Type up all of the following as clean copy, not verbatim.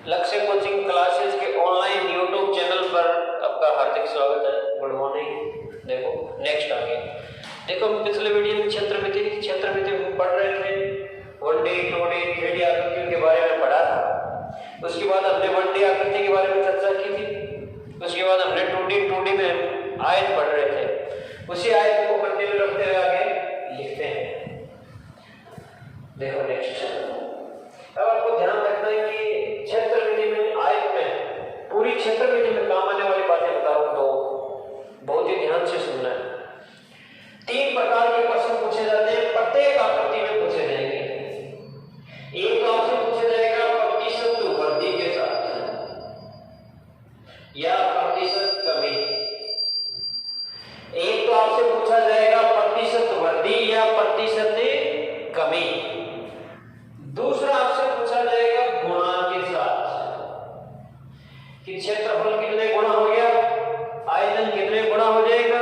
लक्ष्य coaching classes के online YouTube channel पर आपका हार्दिक स्वागत है। Good morning. देखो नेक्स्ट आ गया। देखो पिछले वीडियो में क्षेत्रमिति में पढ़ रहे थे। 1D 2D 3D आकृतियों के बारे में पढ़ा था। उसके बाद हमने 1D आकृति के बारे में चर्चा की थी। उसके बाद हमने 2D में आयत पढ़ रहे थे। उसी आयत को कंटिन्यू रखते हुए आगे लिखते हैं। देखो नेक्स्ट। अब आपको ध्यान रखना है कि क्षेत्रमिति में आयत में पूरी क्षेत्रमिति में काम आने वाली बातें बता रहा हूं, तो बहुत ही ध्यान से सुनना है। 3 प्रकार के प्रश्न पूछे जाते हैं, प्रत्येक आकृति में पूछे जाएंगे। एक तो आपसे पूछा जाएगा प्रतिशत वृद्धि के साथ या प्रतिशत कमी। एक तो आपसे पूछा जाएगा प्रतिशत वृद्धि या प्रतिशत कमी। दूसरा आपसे पूछा जाएगा गुणा के साथ कि क्षेत्रफल कितने गुणा हो गया, आयतन कितने गुणा हो जाएगा,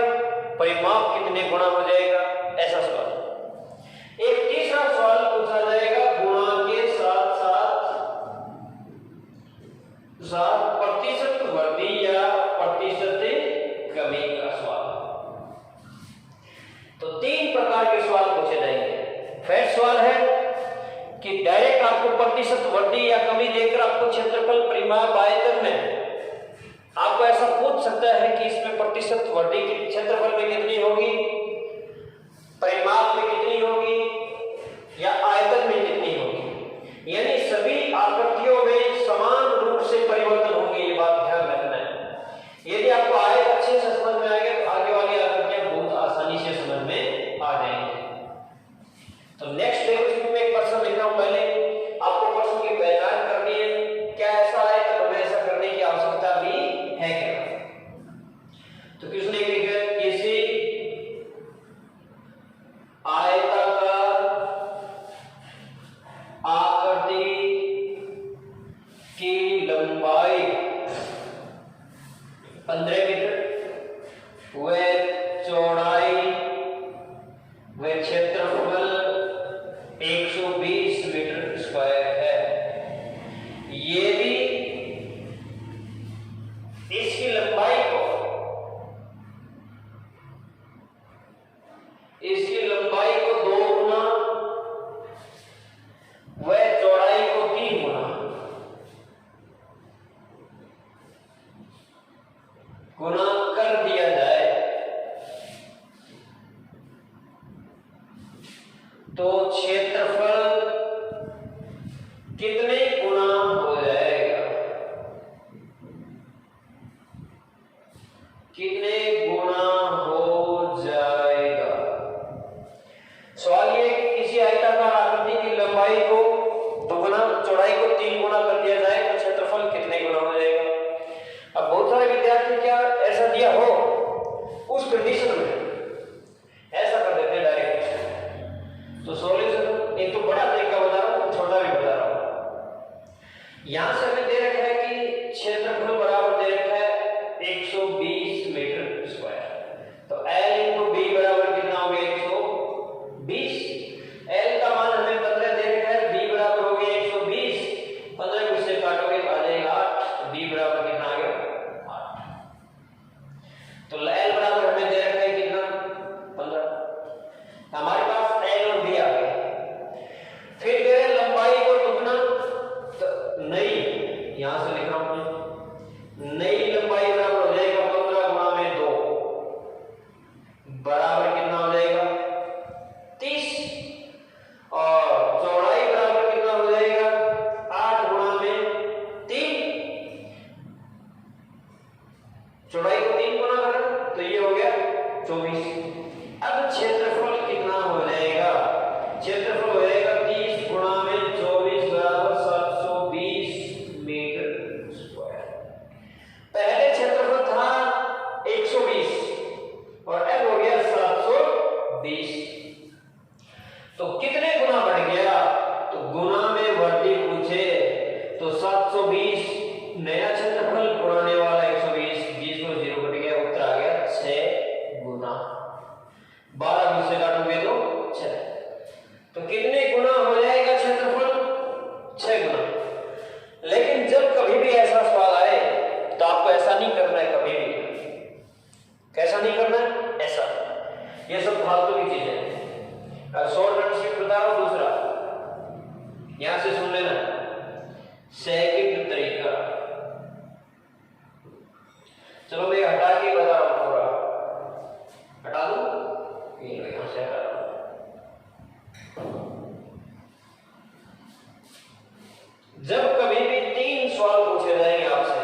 परिमाप कितने गुणा हो जाएगा, ऐसा सवाल। एक तीसरा सवाल पूछा जाएगा गुणा के साथ साथ प्रतिशत वृद्धि या प्रतिशत कमी का सवाल। तो 3 प्रकार के सवाल पूछे जाएंगे। फर्स्ट सवाल है कि डायरेक्ट आपको प्रतिशत वृद्धि या कमी देकर आपको क्षेत्रफल, परिमाप, आयतन में आपको ऐसा पूछ सकता है कि इसमें प्रतिशत वृद्धि की क्षेत्रफल में कितनी होगी, परिमाप में कितनी होगी या आयतन में कितनी होगी। यानी सभी आकृतियों में समान रूप से परिवर्तन होंगे, ये बात ध्यान रखना है। यदि आपको आयत अच्छे से समझ में आएगा तो आगे वाली आकृतियां बहुत आसानी से समझ में आ जाएंगी। तो नेक्स्ट देखो, इसमें एक प्रश्न लिख रहा हूं। पहले आपको प्रश्न की पहचान करनी है, क्या ऐसा है तो हमें ऐसा करने की आवश्यकता भी है क्या। तो किसने लिखा है, किसी आयताकार आकृति की लंबाई 15 मीटर व चौड़ाई व क्षेत्रफल 120 मीटर स्क्वायर है। ये भी इसकी लंबाई को 2 गुना व चौड़ाई को 3 गुना कर दिया जाए तो क्षेत्रफल कितने गुना हो जाएगा, कितने गुना हो जाएगा। सवाल ये कि किसी आयताकार आकृति की लंबाई को 2 गुना, चौड़ाई को 3 गुना कर दिया जाए तो क्षेत्रफल कितने गुना हो जाएगा। अब बहुत सारे विद्यार्थी क्या ऐसा दिया हो, उस कंडीशन में ऐसा कर देते हैं डायरेक्ट। तो सॉल्यूशन एक तो बड़ा तरीका बता रहा हूं, छोटा भी बता रहा हूं। यहां से हमें दे रखा है कि क्षेत्रफल बराबर दे रखा है 120 मीटर स्क्वायर। तो L × B बराबर कितना हो गया, 120। L का मान हमें 15 दे रखा है, B बराबर हो गया 120। 15 को इससे काटोगे तो आ जाएगा 8। B बराबर कितना आ गया, 8। तो L बराबर हमें दे रखा है कितना, 15। हमारे पास L और B आ गए। फिर कह रहे लंबाई को दुगना, तो नई यहां से लिख रहा हूं मैं, नई लंबाई बराबर हो जाएगा 15 गुणा में 2 बराबर कितना हो जाएगा, 30। और चौड़ाई बराबर कितना हो जाएगा, 8 गुणा में 3। चौड़ाई को 3 गुना करें तो ये हो गया 24। अब क्षेत्रफल कितना हो जाएगा, क्षेत्रफल हो जाएगा 30 गुणा में 24 बराबर 720 मीटर सेकंड तरीका। चलो मैं हटा के बता रहा हूं, पूरा हटा दूं, ये लो यहां से हटा दूं। जब कभी भी 3 सवाल पूछे जाएंगे आपसे,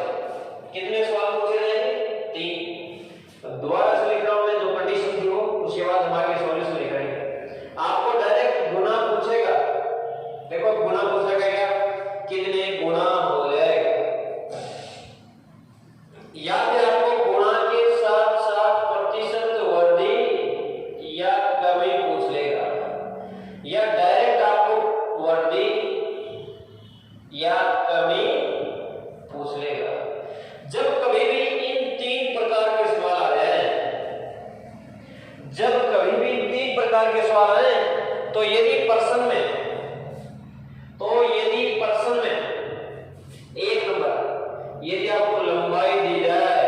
कितने सवाल पूछे जाएंगे? 3। दोबारा से लिख रहा हूं मैं, जो कंडीशन थी वो, उसके बाद हम आगे सॉल्यूशन लिख रहे हैं। आपको डायरेक्ट गुना पूछेगा। देखो गुना पूछेगा, क्या कितने गुना हो जाएगा, या फिर आपको गुणा के साथ साथ प्रतिशत वृद्धि या कमी पूछ लेगा, या डायरेक्ट आपको वृद्धि या कमी पूछ लेगा। जब कभी भी इन 3 प्रकार के सवाल आ रहे हैं, जब कभी भी इन 3 प्रकार के सवाल आए, तो यदि प्रश्न में 1 नंबर यदि आपको लंबाई दी जाए,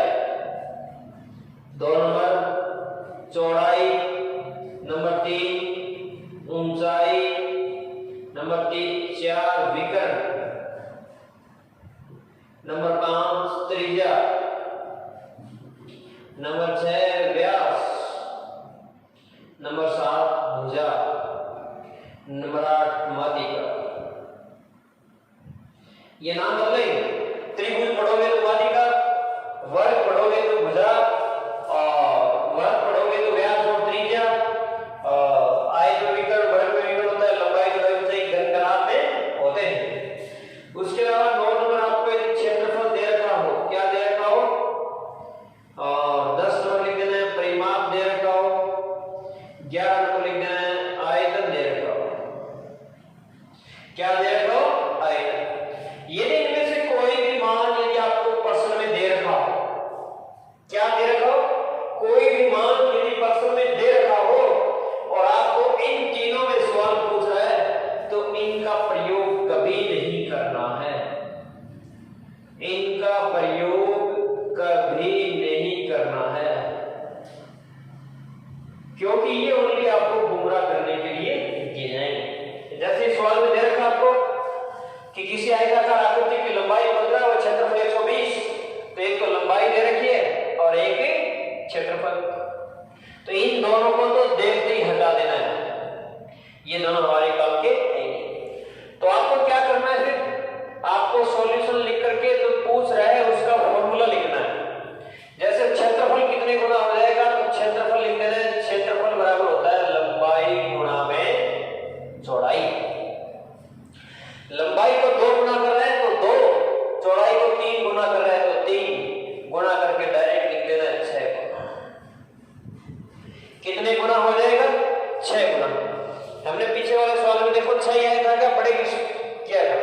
2 नंबर चौड़ाई, नंबर 3 ऊंचाई, नंबर 4 विकर्ण, नंबर 5 त्रिज्या, नंबर 6 व्यास, नंबर 7 भुजा, नंबर 8 माध्यिका। ये नाम बदलेंगे। त्रिभुज पढ़ोगे तो माध्यिका, वर्ग पढ़ोगे तो भुजा, और वर्ग पढ़ोगे तो व्यास और त्रिज्या, आयत में विकर्ण, वर्ग में विकर्ण होता है, लंबाई चौड़ाई ऊंचाई घन घनाभ में होते हैं। उसके अलावा 9 नंबर आपको यदि क्षेत्रफल दे रखा हो, क्या दे रखा हो, 10 नंबर लिख देना है परिमाप दे रखा हो, 11 नंबर लिख देना है आयतन दे रखा हो। क्या दे रखा हो? आयतन। यदि इनमें से कोई भी मान यदि आपको प्रश्न में दे रखा हो, क्या दे रखा हो, कोई भी मान यदि प्रश्न में दे रखा हो और आपको इन तीनों में सवाल पूछ रहा है, तो इनका प्रयोग कभी नहीं करना है, इनका प्रयोग कभी नहीं करना है, क्योंकि ये ओनली आपको गुमराह करने के लिए दिए जाएंगे। जैसे सवाल में दे रखा आपको कि किसी आयताकार आकृति की लंबाई 15 और क्षेत्रफल 120, तो एक तो लंबाई दे रखी है और एक क्षेत्रफल, तो इन दोनों को तो देखते ही हटा देना है, ये दोनों हमारे काम के नहीं। तो आपको क्या करना है, फिर आपको सॉल्यूशन लिख करके जो पूछ रहा है उसका फॉर्मूला लिखना है। जैसे क्षेत्रफल कितने गुना हो जाएगा, तो क्षेत्रफल लिख देना है, क्षेत्रफल बराबर होता है लंबाई गुणा में चौड़ाई। लंबाई को 2 गुना कर रहे हैं तो 2, चौड़ाई को 3 गुना कर रहे हैं तो 3 गुना करके डायरेक्ट लिख देना है 6 गुना। कितने गुना हो जाएगा? 6 गुना। हमने पीछे वाले सवाल में देखो 6 आया था, क्या बड़े किया था,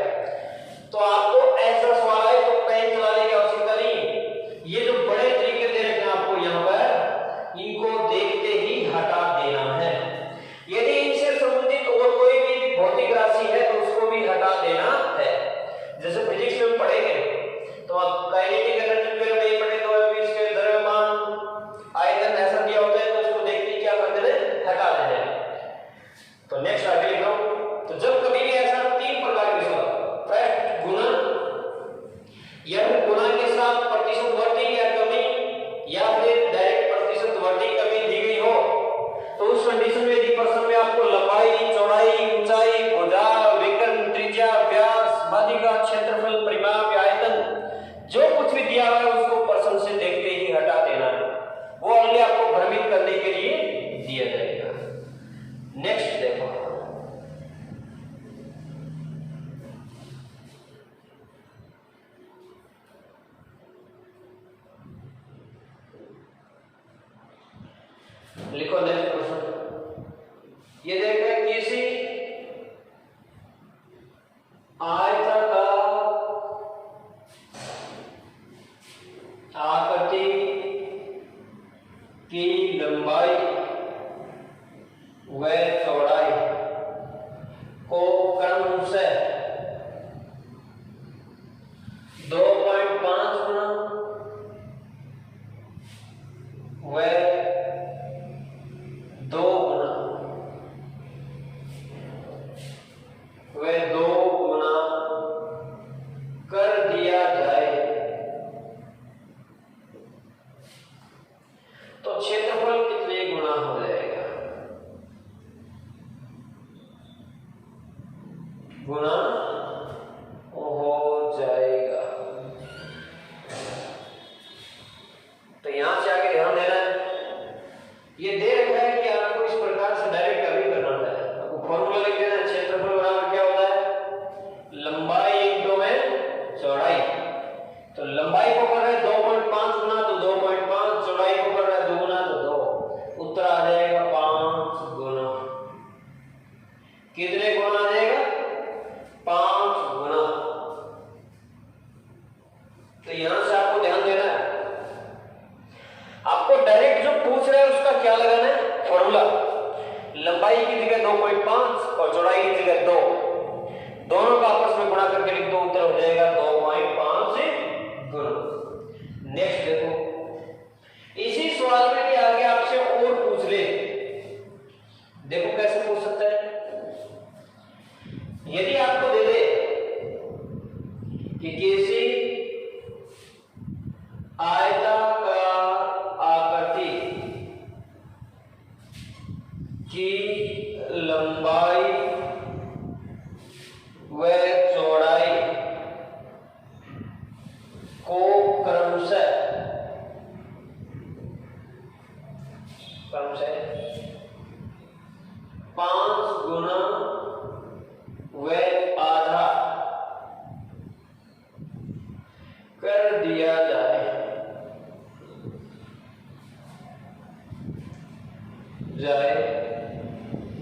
तो आपको ऐसा सवाल आए तो पेन चलाने की आवश्यकता नहीं। ये जो बड़े तरीके दे रखे हैं आपको यहाँ पर, इनको देखते ही हटा देना है। यदि इनसे संबंधित और कोई भी भौतिक राशि है तो उसको भी हटा देना है। जैसे फिजिक्स में पढ़ेंगे तो आप काइनेटिक एनर्जी वगैरह नहीं पढ़े तो इसके द्रव्यमान आयतन ऐसा दिया होता है, तो उसको देखते ही क्या कर देना है, हटा देना है। तो नेक्स्ट आगे लिख रहा हूं। तो जब कभी भी ऐसा 3 प्रकार के सवाल, फर्स्ट गुना, या फिर गुना के साथ प्रतिशत वृद्धि या कमी, या फिर डायरेक्ट प्रतिशत वृद्धि कमी दी गई हो, तो उस कंडीशन में यदि प्रश्न में आपको लंबाई, चौड़ाई, ऊंचाई, भुजा, विकर्ण, त्रिज्या, व्यास, माध्यिका, क्षेत्रफल, परिमाप या आयतन जो कुछ भी दिया हुआ है उसको प्रश्न से देखते ही हटा देना है, वो ओनली आपको भ्रमित करने के लिए दिया जाएगा। नेक्स्ट देखो, लिखो नेक्स्ट क्वेश्चन। ये देख रहे हैं किसी आयताकार आकृति की लंबाई व चौड़ाई कि किसी आयताकार आकृति की लंबाई व चौड़ाई को क्रमशः 5 गुना व आधा कर दिया जाए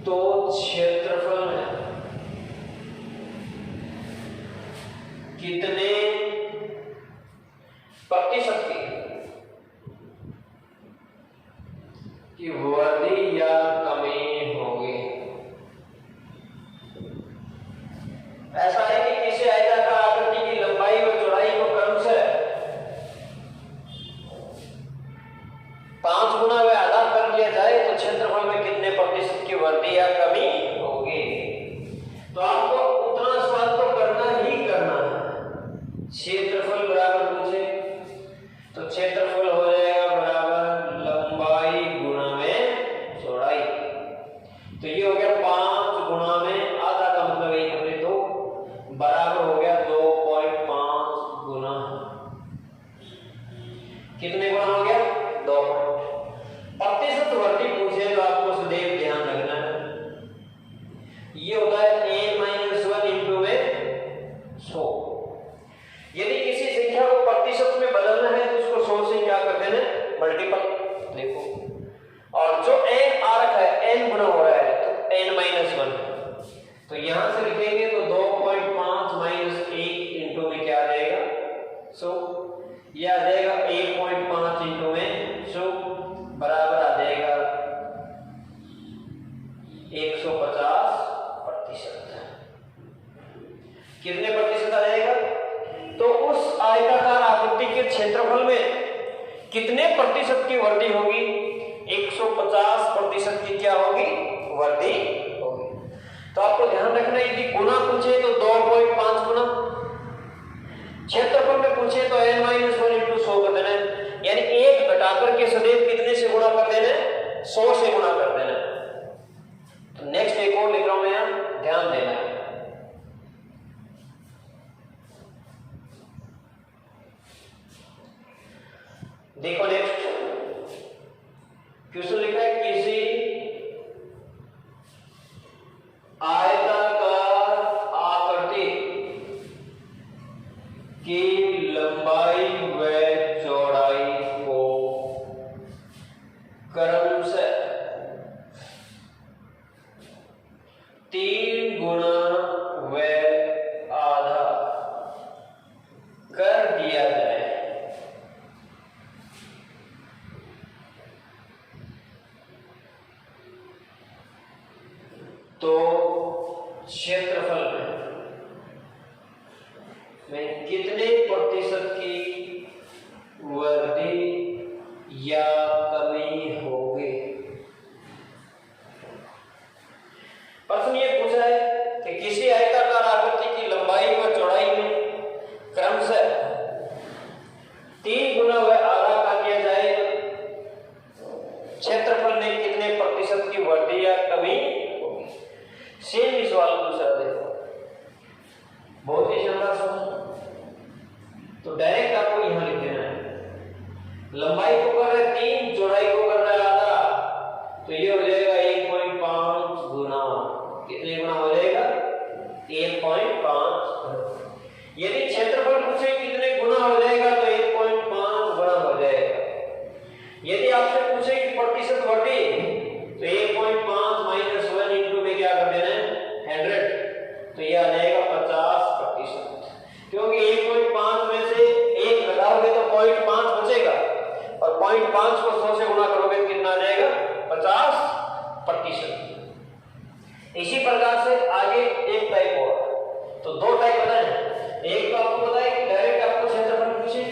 तो क्षेत्रफल में कितने प्रतिशत की वृद्धि या कमी होगी। ऐसा है कि किसी आयताकार आकृति की लंबाई और चौड़ाई को क्रमशः 5 गुना व आधा कर लिया जाए तो क्षेत्रफल में कितने प्रतिशत की वृद्धि या कमी होगी। तो आपको उतना सवाल तो करना ही करना है। क्षेत्रफल बराबर पूछे तो क्षेत्रफल हो जाएगा बराबर लंबाई गुना में चौड़ाई। तो ये हो गया 5 गुना में आधा का मतलब यही हमने तो बराबर हो गया 2.5 गुना। कितने गुना हो गया 2। प्रतिशत वृद्धि पूछे तो आपको सदैव ध्यान रखना है ये होता है n-1 इंटू में 100। यदि किसी संख्या को प्रतिशत में बदलना है तो उसको 100 से क्या कर देना मल्टीपल। देखो और जो n आ रखा है n गुना हो रहा है तो n-1 तो यहां से लिखेंगे तो 2.5 माइनस 1 इंटू में क्या आ जाएगा 100। यह आ जाएगा 1.5 इंटू में 100 बराबर आ जाएगा 150%। कितने प्रतिशत आ जाएगा तो उस आयताकार आकृति के क्षेत्रफल में कितने प्रतिशत की वृद्धि होगी 150% की क्या होगी वृद्धि होगी। तो आपको ध्यान रखना है यदि गुना पूछे तो 2.5 गुना, क्षेत्रफल में पूछे तो n-1 इंटू 100 कर देना है। यानी एक घटाकर के सदैव कितने से गुणा कर देना 100 से गुणा कर देना। तो नेक्स्ट एक और लिख रहा हूं मैं यहां ध्यान देना है। देखो नेक्स्ट क्वेश्चन लिखा है किसी आयताकार आकृति की लंबाई व चौड़ाई को क्रमशः 3 गुना व आधा कर दिया जाए तो क्षेत्रफल में कितने प्रतिशत की वृद्धि या कमी होगी। प्रश्न ये पूछा है कि किसी आयताकार आकृति की लंबाई व चौड़ाई में क्रमशः 3 गुना व आधा कर दिया जाए क्षेत्रफल में कितने प्रतिशत की वृद्धि या कमी होगी। सेम ही सवाल दूसरा देखो बहुत ही शानदार सवाल। तो डायरेक्ट आपको यहां लिख देना है लंबाई को कर रहे 3 चौड़ाई को कर रहा है आधा तो ये हो जाएगा 1.5 गुना। कितने गुना हो जाएगा 1.5। यदि क्षेत्रफल पूछे कितने गुना हो जाएगा तो 1.5 गुना हो जाएगा। यदि आपसे पूछे कि प्रतिशत वृद्धि तो 1.5 माइनस 1 इंटू में क्या कर देना है 100 तो ये आ जाएगा 50%। क्योंकि 1.5 में से 1 घटाओगे तो 0.5 बचेगा और 0.5 को 100 से गुणा करोगे तो कितना आ जाएगा 50%। इसी प्रकार से आगे एक टाइप और तो 2 टाइप बताएं। एक तो आपको पता है कि डायरेक्ट आपको क्षेत्रफल पूछे,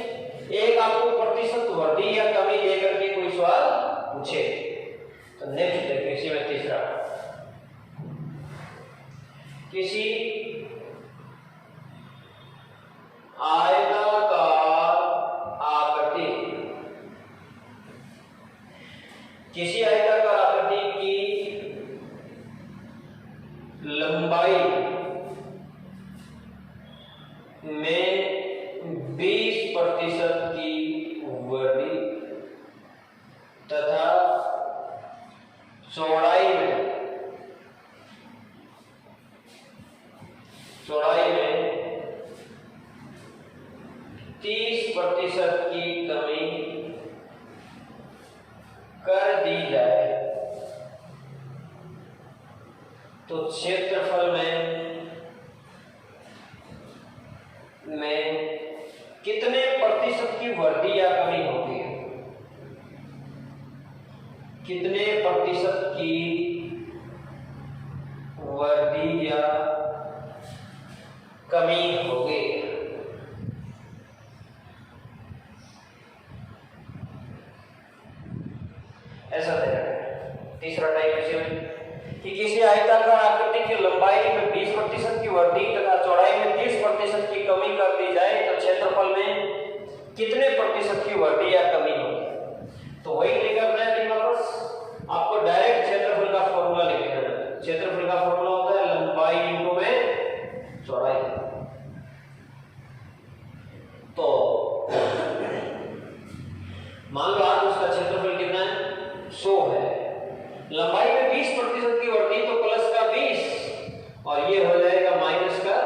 एक आपको प्रतिशत वृद्धि या कमी देकर के कोई सवाल पूछे। तो नेक्स्ट देखिए इसी में तीसरा किसी में 20% की वृद्धि तथा चौड़ाई में 30% की कमी कर दी जाए तो क्षेत्रफल में कितने प्रतिशत की वृद्धि या कमी होगी? कितने प्रतिशत की वृद्धि या कमी होगी? ऐसा दे रहा है। तीसरा टाइप इसमें कि किसी आयताकार आकृति की लंबाई में 20% की वृद्धि तथा चौड़ाई में 30% की कमी कर दी जाए तो क्षेत्रफल में कितने प्रतिशत की वृद्धि या कमी होगी? तो वही लेकर मैं वापस आपको डायरेक्ट क्षेत्रफल का फॉर्मूला लिख देना। क्षेत्रफल का फॉर्मूला होता है लंबाई इंटू में चौड़ाई। तो मान लो आज उसका क्षेत्रफल कितना है? 100 है। लंबाई में 20% की वृद्धि तो प्लस का 20 और ये हो जाएगा माइनस का,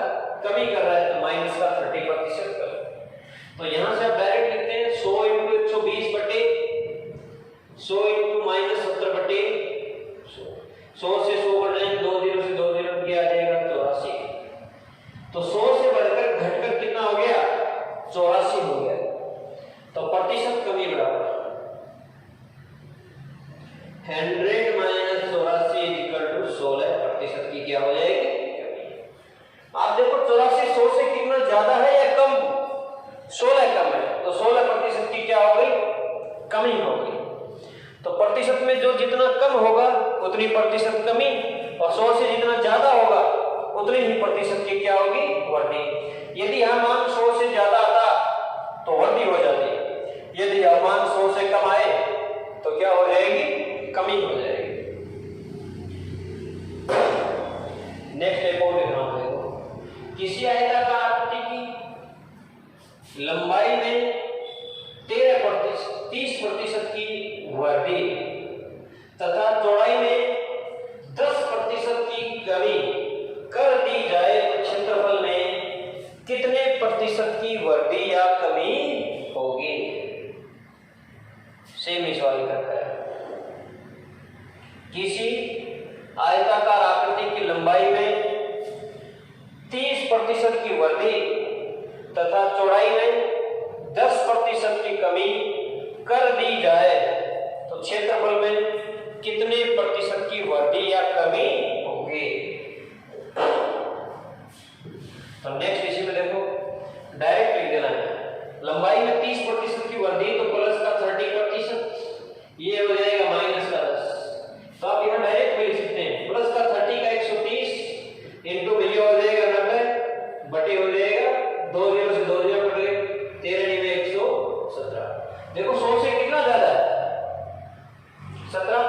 कमी कर रहा है तो माइनस का 30% कर। तो यहां से आप डायरेक्ट लिखते हैं 100 इंटू 120 बटे 100 इंटू माइनस 70 बटे 100 से 100 बढ़ जाए 2 0 से 2 0 किया जाएगा 84। तो 100 से बढ़कर घटकर कितना हो गया? 84 हो गया। तो प्रतिशत कमी बराबर 100 माइनस 84 इक्वल टू 16% की क्या हो जाएगी? आप देखो 84 100 से कितना ज्यादा है या कम? 16 कम है तो 16% की क्या हो गई? कमी हो गई। तो प्रतिशत में जो जितना कम होगा उतनी प्रतिशत कमी और 100 से जितना ज्यादा होगा उतनी ही प्रतिशत की क्या होगी? वृद्धि। यदि हम मान 100 से ज्यादा आता तो वृद्धि हो जाती है, यदि हम मान 100 से कम आए तो क्या हो जाएगी? कमी हो जाएगी। नेक्स्ट एक और एग्जांपल देखो। किसी आयताकार आकृति की लंबाई में 30% की वृद्धि तथा चौड़ाई में 10% की कमी कर दी जाए तो क्षेत्रफल में कितने प्रतिशत की वृद्धि या कमी होगी? सेम ही सवाल करता है। किसी आयताकार आकृति की लंबाई में 30% की वृद्धि तथा चौड़ाई में 10% की कमी कर दी जाए तो क्षेत्रफल में कितने प्रतिशत की वृद्धि या कमी होगी? तो नेक्स्ट इसी में देखो डायरेक्ट लिख देना है। लंबाई में 30% की वृद्धि तो प्लस का 30%, ये हो जाएगा माइनस का 10। तो आप यहाँ डायरेक्ट भी लिख सकते हैं प्लस का 30 का 130 इंटू ये हो जाएगा 90 बटे हो जाएगा 2 0 से 2 0 कट गए 13 में 117। देखो 100 से कितना ज्यादा है? 17।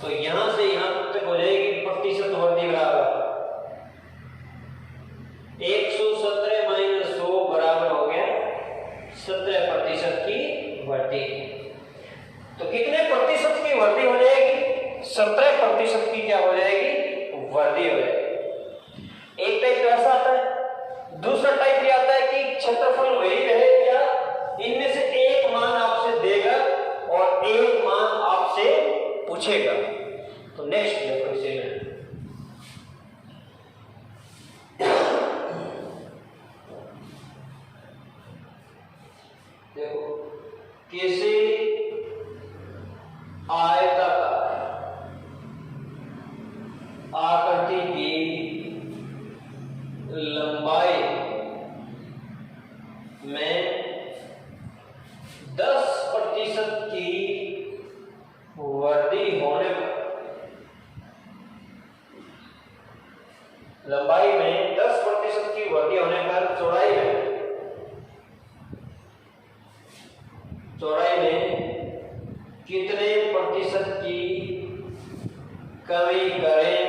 तो यहां से यहां तक हो जाएगी प्रतिशत वृद्धि बराबर 117 माइनस 100 बराबर हो गया 17% की वृद्धि। तो कितने प्रतिशत की वृद्धि हो जाएगी? 17% की क्या हो जाएगी? वृद्धि हो जाएगी। एक टाइप ऐसा आता है। दूसरा टाइप ये आता है कि क्षेत्रफल वही रहेगा, इनमें से एक मान आपसे देगा और एक मान आपसे पूछेगा। तो नेक्स्ट देखो इसे में देखो किसी आयताकार आकृति की लंबाई में 10% की वृद्धि होने पर लंबाई में 10% की वृद्धि होने पर चौड़ाई में कितने प्रतिशत की कमी करें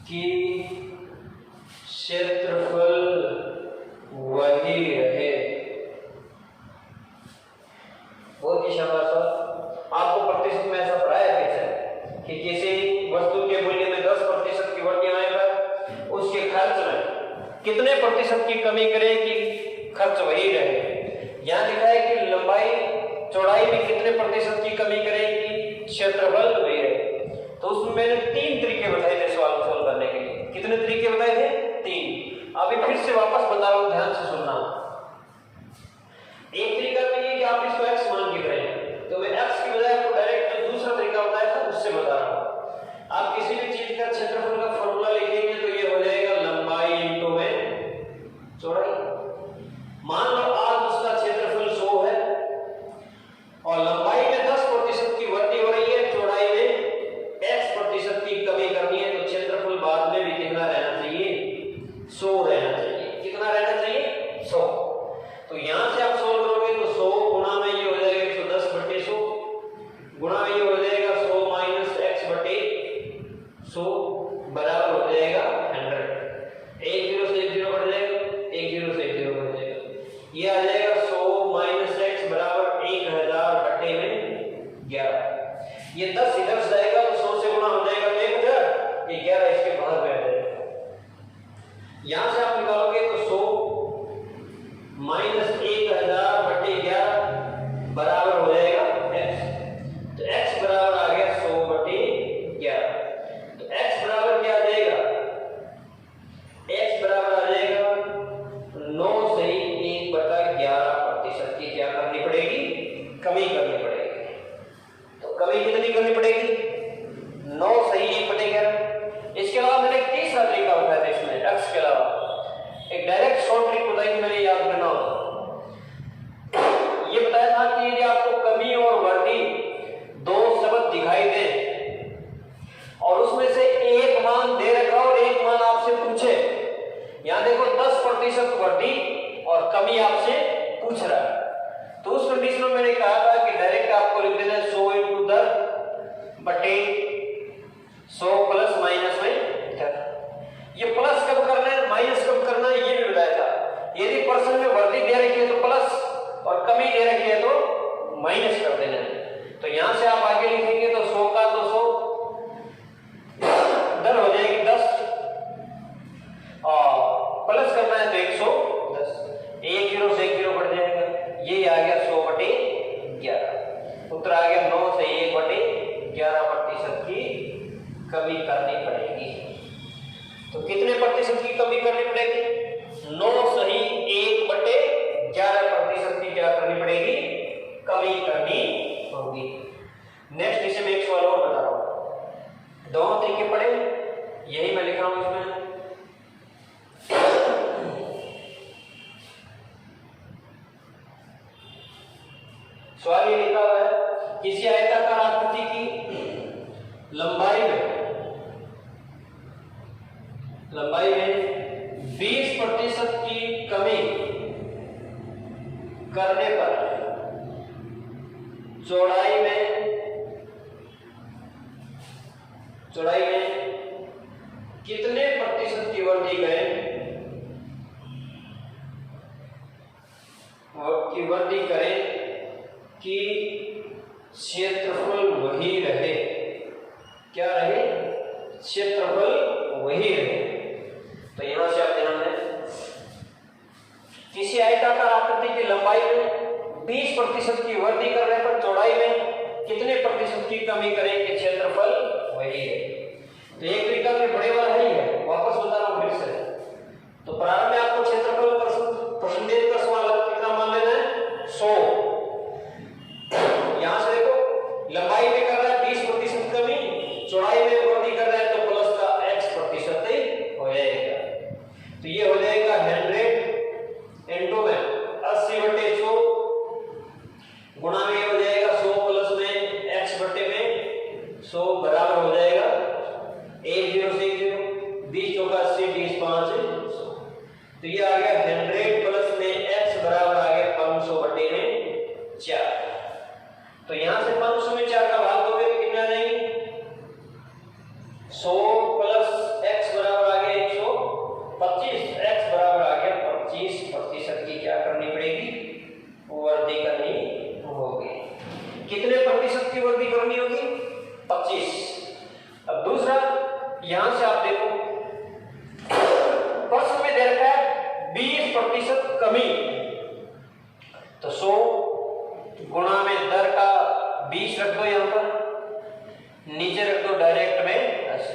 कि क्षेत्रफल कमी करें कि खर्च वही रहे। यहाँ लिखा है कि लंबाई चौड़ाई में कितने प्रतिशत की कमी करें कि क्षेत्रफल वही रहे। तो उसमें मैंने 3 तरीके बताए थे सवाल सॉल्व करने के लिए। कितने तरीके बताए थे? 3। अभी फिर से वापस बता रहा हूं, ध्यान से सुनना। एक तरीका तो ये कि आप इसको x मान के करें, तो मैं x की बजाय आपको डायरेक्ट जो दूसरा तरीका बताया था उससे बता रहा हूं। आप किसी भी चीज का क्षेत्रफल का फॉर्मूला लिखेंगे तो ये हो जाएगा लंबाई इंटू में चौड़ाई। मान लो आज उसका क्षेत्रफल 100 है और लंबाई में 10% की वृद्धि हो रही है, चौड़ाई में x% की कमी करनी है, तो क्षेत्रफल बाद में भी कितना रहना चाहिए? 100 रहना चाहिए। कितना रहना चाहिए? 100। तो यहां से आप सोल्व करोगे तो 100 गुणा में ये हो जाएगा 110/100, गुणा में ये हो जाएगा 100 माइनस x/100 बराबर हो जाएगा 100। एक जीरो से एक जीरो बढ़ जाएगा, एक जीरो से एक जीरो बढ़ जाएगा, ये आ जाएगा 100 माइनस x बराबर 1000/11। ये 10 इधर से जाएगा तो 100 से गुणा हो जाएगा 1000, ये 11 इसके बाहर बैठ जाएगा। यहां से आप निकालोगे तो 100 माइनस 1000/11 बराबर हो जाएगा x। तो x बराबर आ गया 100/11। तो x बराबर क्या आ जाएगा? x बराबर आ जाएगा 9 से 1/11% की क्या करनी पड़ेगी? कमी करनी पड़ेगी। तो कमी कितनी करनी पड़ेगी? 9 से 1/11। इसके अलावा मैंने एक तीसरा तरीका बताया था इसमें x के अलावा, एक डायरेक्ट शॉर्ट ट्रिक बताई थी मैंने, याद करना हो। ये बताया था कि यदि आपको कमी और वृद्धि दो शब्द दिखाई दे और उसमें से एक मान दे रखा और एक मान आपसे पूछे, यहां देखो 10% वृद्धि और कमी आपसे पूछ रहा है, तो उस कंडीशन में मैंने कहा था कि डायरेक्ट आपको लिख देना 100 × 10/100 प्लस माइनस में 10। ये प्लस कब करना है, माइनस कब करना है, ये भी बताया था। यदि पर्सन में वृद्धि दे रखी है तो प्लस और कमी दे रखी है तो माइनस कर देना है। तो यहां से आप आगे लिखेंगे तो 100 का 200 दर हो जाएगी 10 और प्लस करना है तो 110, एक जीरो से एक जीरो बढ़ जाएगा, ये आ गया 100/11। उत्तर आ गया 9 से 1/11% की कमी करनी पड़ेगी। तो कितने प्रतिशत की कमी करनी पड़ेगी? 9 सही 1/11% की क्या करनी पड़ेगी? कमी करनी होगी। नेक्स्ट इसे मैं एक सवाल और बता रहा हूं। दोनों तरीके पढ़े, यही मैं लिख रहा हूं इसमें। सवाल ये लिखा हुआ है, किसी आयताकार आकृति की लंबाई में 20% की कमी करने पर चौड़ाई में कितने प्रतिशत की वृद्धि करें कि क्षेत्रफल वही रहे? क्या रहे? क्षेत्रफल वही रहे। तो यहां से आप ध्यान दें, किसी आयताकार आकृति की लंबाई में 20% की वृद्धि करने पर चौड़ाई में कितने प्रतिशत की कमी करें कि क्षेत्रफल वही है? तो एक तरीका में बड़े वाला ही है, वापस बता रहा हूं फिर से। तो प्रारंभ में आपको क्षेत्रफल परसेंटेज का सवाल कितना मान लेना है? 100। यहां से देखो लंबाई में कर रहा है 20% कमी, चौड़ाई में वृद्धि कर रहा है तो प्लस का x% हो जाएगा। तो ये हो जाएगा 100 इंटू में 80/100 गुणा में हो जाएगा 100 प्लस में x/100 बराबर हो जाएगा 1 0 से 1 0, 20 चौका 80, 20 5 100। तो ये आ गया 100 प्लस में x बराबर आ गया 500/4। तो यहां से 500 में 4 का भाग दोगे तो कितना आ जाएंगे? 100 प्लस x बराबर आ गया 125, x बराबर आ गया 25% की क्या करनी पड़ेगी? वृद्धि करनी होगी। कितने प्रतिशत की वृद्धि करनी होगी? 25। अब दूसरा, यहां से आप देखो प्रश्न में दे रखा है 20% प्रतिशत कमी, तो 100 गुणा में दर का 20 रख दो, यहां पर नीचे रख दो डायरेक्ट में 80,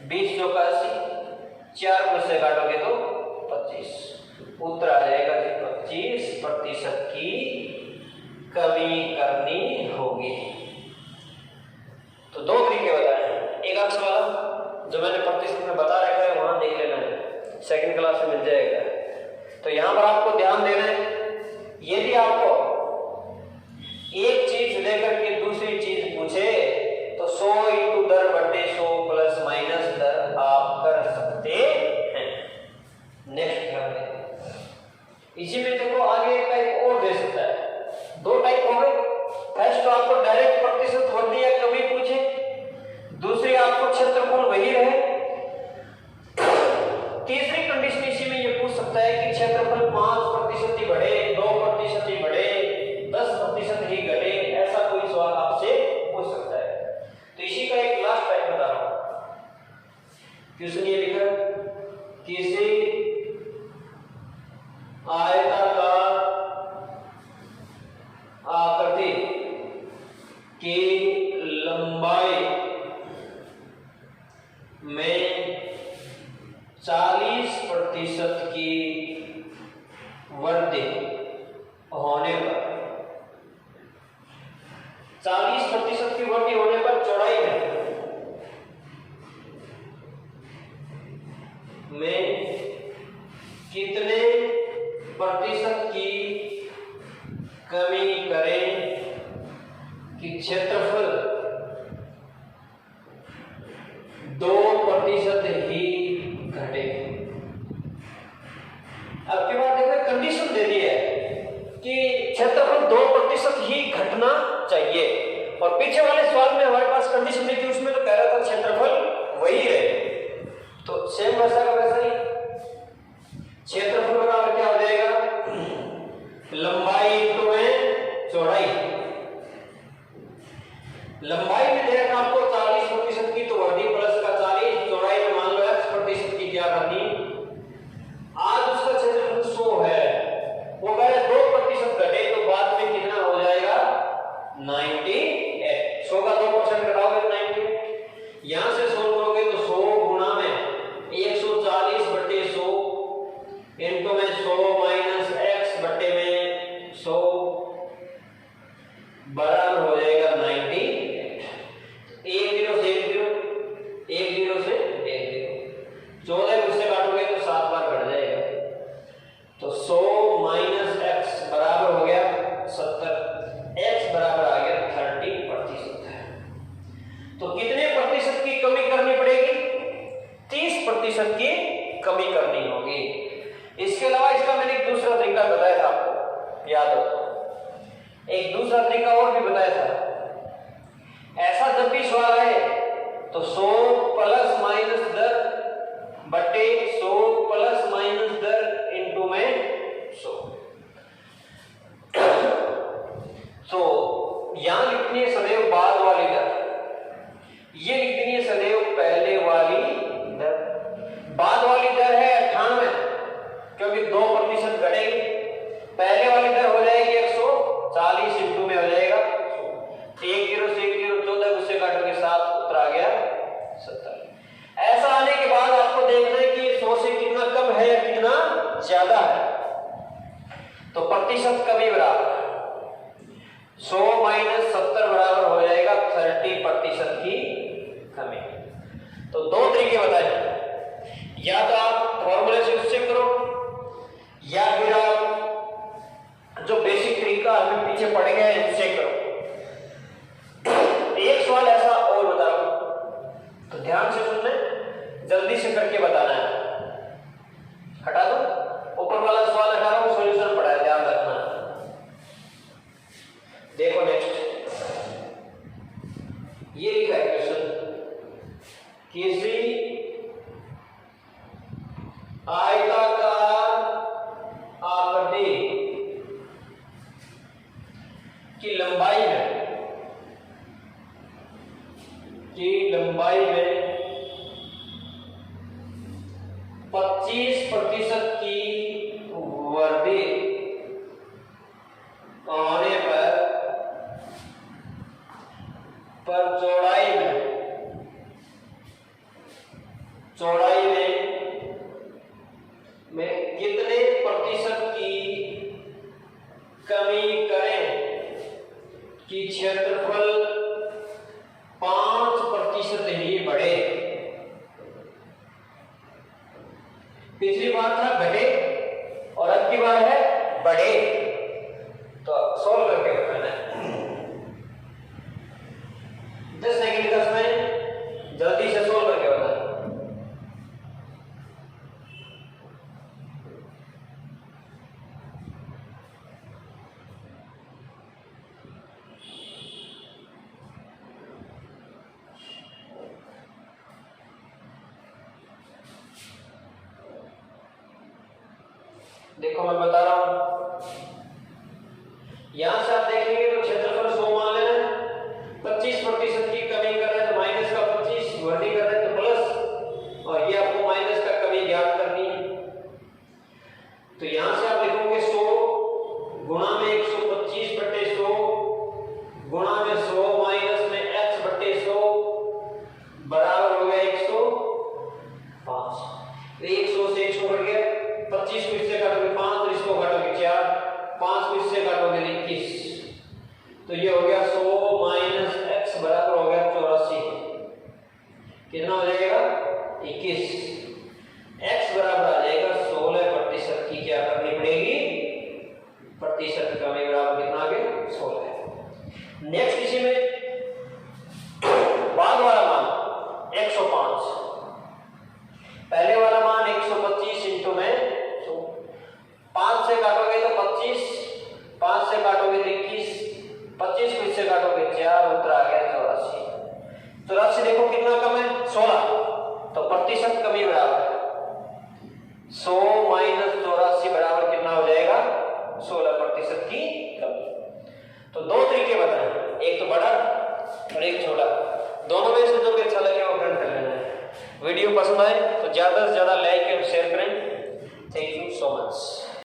20 जो का 80, 4 से काटोगे तो 25, उत्तर आ जाएगा कि 25% की कमी करनी होगी। तो 2 तरीके बताए, एक अक्स वाला जो मैंने प्रतिशत में बता रखा है वहां देख लेना है, सेकंड क्लास में मिल जाएगा। तो यहां पर आपको ध्यान देना है, यदि आपको एक चीज लेकर के दूसरी चीज पूछे तो 100 इंटू दर बटे 100 प्लस माइनस दर आप कर सकते हैं। नेक्स्ट ध्यान दें, इसी में देखो आगे एक टाइप और दे सकता है, 2 टाइप हो गए। फर्स्ट तो आपको डायरेक्ट प्रतिशत वृद्धि या कमी पूछे, दूसरी आपको क्षेत्रफल वही रहे। तीसरी कंडीशन इसी में ये पूछ सकता है कि क्षेत्रफल 5% ही बढ़े, 2% ही बढ़े, 10% ही घटे, ऐसा कोई सवाल आपसे पूछ सकता है। तो इसी का एक लास्ट टाइप बता रहा हूं। क्वेश्चन ये लिखा, किसी आयताकार आकृति की लंबाई में 40% की वृद्धि होने पर, 40% की वृद्धि होने पर चौड़ाई में कितने प्रतिशत की कमी करें कि क्षेत्रफल 2% ही घटे। अब के बाद देखो कंडीशन दे दी है कि क्षेत्रफल 2% ही घटना चाहिए, और पीछे वाले सवाल में हमारे पास कंडीशन दी थी, उसमें तो कह रहा था क्षेत्रफल वही रहे। तो सेम वैसा का वैसा ही क्षेत्रफल बराबर क्या हो जाएगा, लंबाई इंटू में चौड़ाई। लंबाई में दे रखा आपको 40% की, तो वृद्धि प्लस का 40, चौड़ाई में मान लो x% की क्या करनी। आज उसका क्षेत्रफल 100 है, वो कह रहे 2% घटे, तो बाद में कितना हो जाएगा 98। 100 का 2% घटाओगे तो 98, यहां से सोल्व करोगे तो 100 गुणा में 140 बटे 100 इनटू में 100 माइनस x बटे में 100 बराबर हो जाएगा 98। 1 0 से 1 0, 1 0 से 1 0, 14 उससे काटोगे तो 7 बार घट जाएगा, तो 100 माइनस x बराबर हो गया 70, x बराबर आ गया 30%। तो कितने प्रतिशत की कमी करनी पड़ेगी, 30% की कमी करनी होगी। इसके अलावा इसका मैंने एक दूसरा तरीका बताया था आपको, याद हो, एक दूसरा तरीका और भी बताया था। ऐसा जब भी सवाल आए तो 100 प्लस माइनस दर बटे 100 प्लस माइनस दर इनटू में 100। तो यहां लिखनी है सदैव बाद वाली दर, ये लिखनी है सदैव पहले वाली दर। बाद वाली दर है 98, क्योंकि 2% घटेगी। पहले वाली दर हो जाएगी 140 इंटू में हो जाएगा 1 0 से 1 0, 14 उससे काटोगे 7, उत्तर आ गया 70। ऐसा आने के बाद आपको देखना है कि 100 से कितना कम है या कितना ज्यादा है। तो प्रतिशत कमी बराबर 100 माइनस 70 बराबर हो जाएगा 30% की कमी। तो 2 तरीके बताए, या तो आप फॉर्मूले से उससे करो, या फिर आप जो बेसिक तरीका हमें पीछे पड़ गया है उससे करो। एक सवाल ऐसा और बता रहा हूं, तो ध्यान से सुनना, जल्दी से करके बताना है। हटा दो, ऊपर वाला सवाल हटा रहा हूं, सॉल्यूशन पड़ा है, ध्यान रखना। देखो नेक्स्ट, ये लिखा है क्वेश्चन, किसी आयताकार आकृति की लंबाई में 25% की वृद्धि होने पर चौड़ाई में कितने प्रतिशत की कमी करें कि क्षेत्रफल 5% ही बढ़े। पिछली बार था घटे और अब की बार है बढ़े। तो सोल्व करके बताना है। 10 सेकंड 10 मिनट जल्दी से सोल्व करके बताना। देखो मैं बता रहा हूं, यहां से आप देखेंगे तो क्षेत्रफल 100 मान लेना है, 25% की कमी कर रहे हैं तो माइनस का 25, वृद्धि कर रहे हैं तो प्लस, और ये आपको माइनस का कमी ज्ञात करनी है। तो यहां से आप लिखोगे 100 गुणा में 125/100 गुणा में 100 माइनस में x/100 बराबर हो गया 105। 100 से 100 कट गया, 25 को इससे काटोगे 5, तो इसको काटोगे 4, 5 को इससे काटोगे 21, तो ये हो गया 100 माइनस x बराबर हो गया 84। कितना हो जाएगा 21। x बराबर आ जाएगा 16% की क्या करनी पड़ेगी, प्रतिशत कमी बराबर कितना आ गया 16। नेक्स्ट इसी में बाद वाला मान 105, पहले वाला मान 125 इंटू में 5 से काटोगे तो 25, 5 से काटोगे तो 21, 25 को इससे काटोगे 4, उत्तर आ गया 84। 84 देखो कितना कम है 16, तो प्रतिशत कमी बराबर 100 माइनस 84 बराबर कितना हो जाएगा 16% की कमी। तो दो तरीके बताए, एक तो बड़ा और एक छोटा, दोनों में से जो भी अच्छा लगे वो प्रिंट कर लेना है। वीडियो पसंद आए तो ज्यादा से ज्यादा लाइक और शेयर करें। Thank you so much.